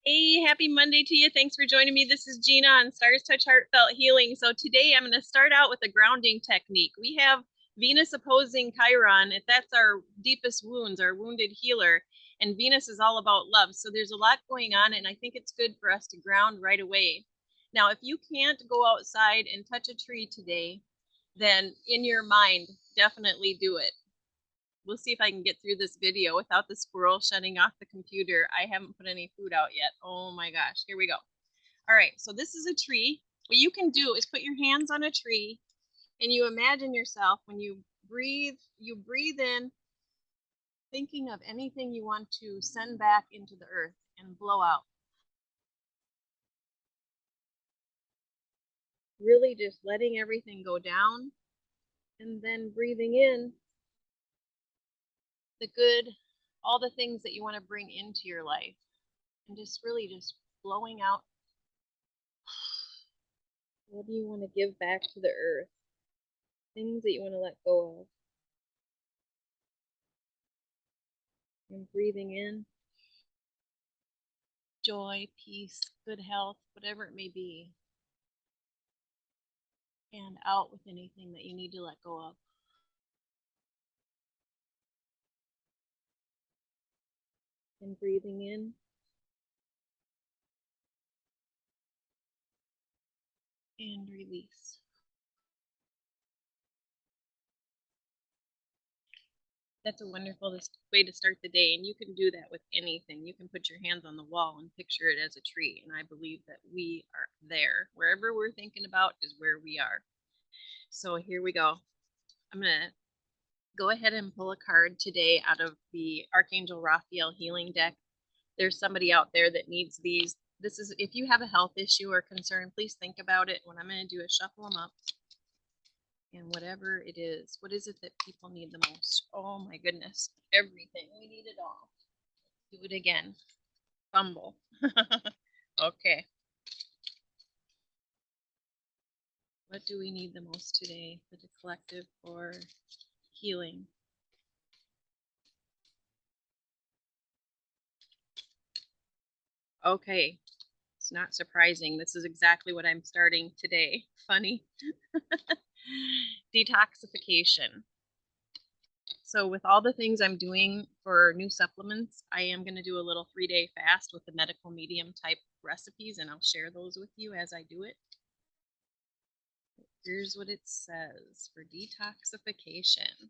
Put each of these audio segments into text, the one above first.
Hey, happy Monday to you. Thanks for joining me. This is Gina on Stars Touch Heartfelt Healing. So today I'm going to start out with a grounding technique. We have Venus opposing Chiron. If that's our deepest wounds, our wounded healer. And Venus is all about love. So there's a lot going on, and I think it's good for us to ground right away. Now, if you can't go outside and touch a tree today, then in your mind, definitely do it. We'll see if I can get through this video without the squirrel shutting off the computer. I haven't put any food out yet. Oh my gosh, here we go. All right, so this is a tree. What you can do is put your hands on a tree and you imagine yourself when you breathe in, thinking of anything you want to send back into the earth and blow out. Really just letting everything go down and then breathing in the good, all the things that you want to bring into your life and just really just blowing out. What do you want to give back to the earth? Things that you want to let go of. And breathing in joy, peace, good health, whatever it may be. And out with anything that you need to let go of. And breathing in. And release. That's a wonderful way to start the day, and you can do that with anything. You can put your hands on the wall and picture it as a tree, and I believe that we are there. Wherever we're thinking about is where we are. So here we go. I'm going to go ahead and pull a card today out of the Archangel Raphael healing deck. There's somebody out there that needs these. This is, if you have a health issue or concern, please think about it. What I'm going to do is shuffle them up. And whatever it is, what is it that people need the most? Oh my goodness, everything. We need it all. Do it again. Fumble. Okay. What do we need the most today for the collective for healing? Okay. It's not surprising. This is exactly what I'm starting today. Funny. Detoxification. So with all the things I'm doing for new supplements, I am going to do a little 3-day fast with the medical medium type recipes, and I'll share those with you as I do it. Here's what it says for detoxification.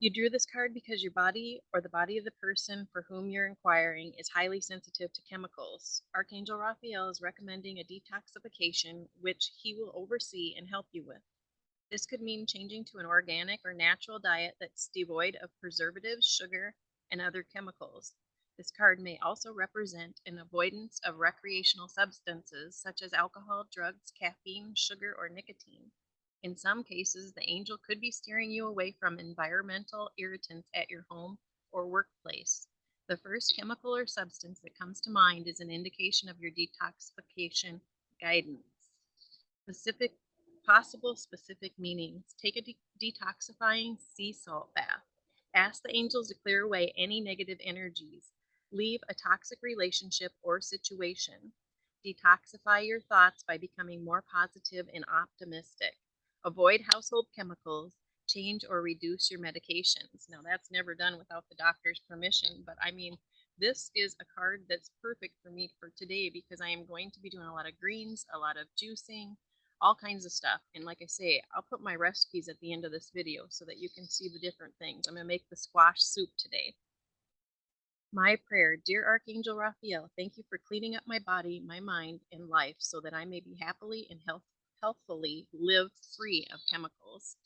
You drew this card because your body or the body of the person for whom you're inquiring is highly sensitive to chemicals. Archangel Raphael is recommending a detoxification which he will oversee and help you with. This could mean changing to an organic or natural diet that's devoid of preservatives, sugar, and other chemicals. This card may also represent an avoidance of recreational substances such as alcohol, drugs, caffeine, sugar, or nicotine. In some cases, the angel could be steering you away from environmental irritants at your home or workplace. The first chemical or substance that comes to mind is an indication of your detoxification guidance. Possible specific meanings. Take a detoxifying sea salt bath. Ask the angels to clear away any negative energies. Leave a toxic relationship or situation. Detoxify your thoughts by becoming more positive and optimistic. Avoid household chemicals. Change or reduce your medications. Now, that's never done without the doctor's permission, but I mean, this is a card that's perfect for me for today because I am going to be doing a lot of greens, a lot of juicing, all kinds of stuff. And like I say, I'll put my recipes at the end of this video so that you can see the different things. I'm going to make the squash soup today. My prayer, dear Archangel Raphael, thank you for cleaning up my body, my mind, and life so that I may be happily and healthfully live free of chemicals.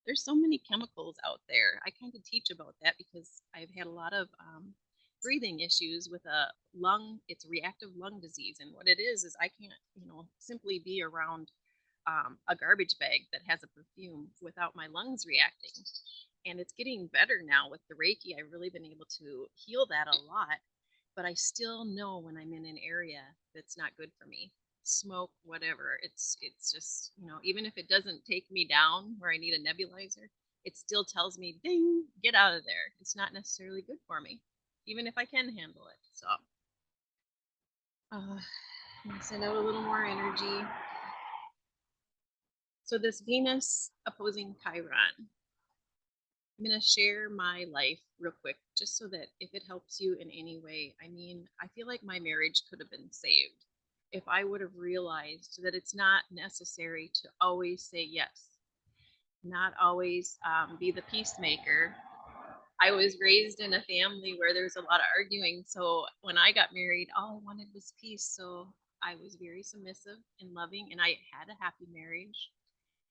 There's so many chemicals out there. I kind of teach about that because I've had a lot of breathing issues with it's reactive lung disease. And what it is I can't, simply be around a garbage bag that has a perfume without my lungs reacting. And it's getting better now with the Reiki. I've really been able to heal that a lot, but I still know when I'm in an area that's not good for me. Smoke, whatever. It's just, even if it doesn't take me down where I need a nebulizer, it still tells me, ding, get out of there. It's not necessarily good for me, even if I can handle it. So I'm gonna send out a little more energy. So this Venus opposing Chiron. I'm going to share my life real quick just so that if it helps you in any way. I mean, I feel like my marriage could have been saved if I would have realized that it's not necessary to always say yes, not always be the peacemaker. I was raised in a family where there's a lot of arguing. So when I got married, all I wanted was peace. So I was very submissive and loving, and I had a happy marriage.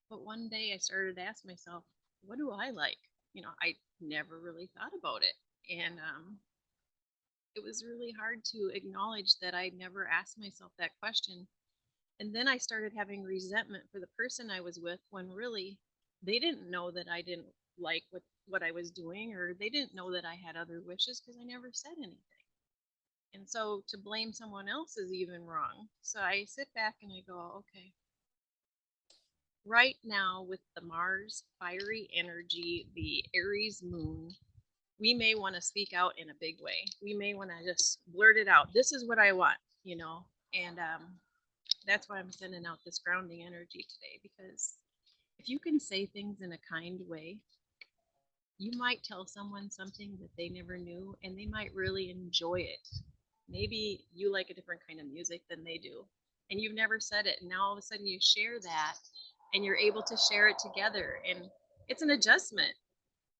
But one day I started to ask myself, what do I like? I never really thought about it. And it was really hard to acknowledge that I never asked myself that question. And then I started having resentment for the person I was with when really they didn't know that I didn't like what I was doing, or they didn't know that I had other wishes because I never said anything. And so to blame someone else is even wrong. So I sit back and I go, okay, right now with the Mars fiery energy, the Aries moon, we may want to speak out in a big way. We may want to just blurt it out. This is what I want. And that's why I'm sending out this grounding energy today, because if you can say things in a kind way, you might tell someone something that they never knew and they might really enjoy it. Maybe you like a different kind of music than they do and you've never said it, and now all of a sudden you share that and you're able to share it together, and it's an adjustment.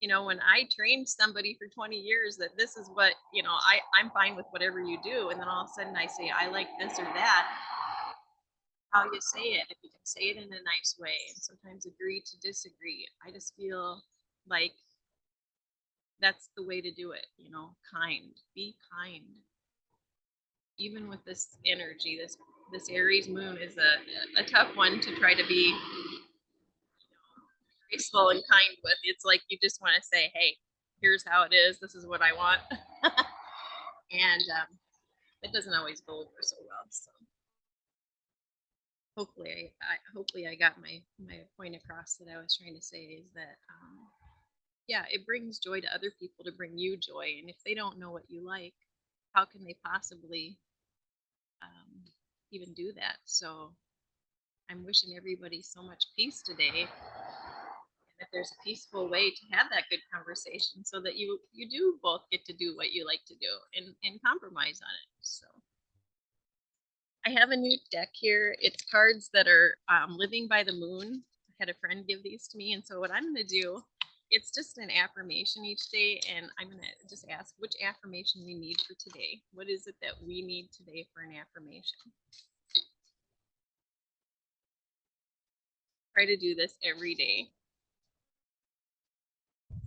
When I trained somebody for 20 years that this is what, I'm fine with whatever you do, and then all of a sudden I say I like this or that, how you say it, if you can say it in a nice way and sometimes agree to disagree, I just feel like that's the way to do it. Kind, be kind. Even with this energy, this Aries moon is a tough one to try to be graceful and kind with. It's like you just want to say, hey, here's how it is, this is what I want. And it doesn't always go over so well. So hopefully I got my point across that I was trying to say, is that yeah, it brings joy to other people to bring you joy, and if they don't know what you like, how can they possibly um, even do that? So I'm wishing everybody so much peace today, and that there's a peaceful way to have that good conversation so that you do both get to do what you like to do and compromise on it. So I have a new deck here. It's cards that are living by the moon. I had a friend give these to me, and so what I'm going to do, it's just an affirmation each day, and I'm going to just ask which affirmation we need for today. What is it that we need today for an affirmation? Try to do this every day.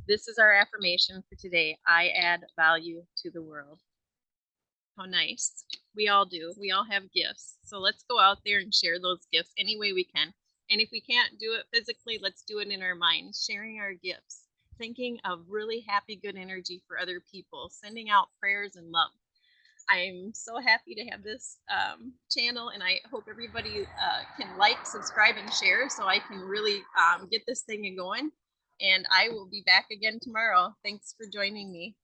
This is our affirmation for today. I add value to the world. How nice. We all do. We all have gifts. So let's go out there and share those gifts any way we can. And if we can't do it physically, let's do it in our minds, sharing our gifts, thinking of really happy, good energy for other people, sending out prayers and love. I'm so happy to have this channel, and I hope everybody can like, subscribe, and share so I can really get this thing going. And I will be back again tomorrow. Thanks for joining me.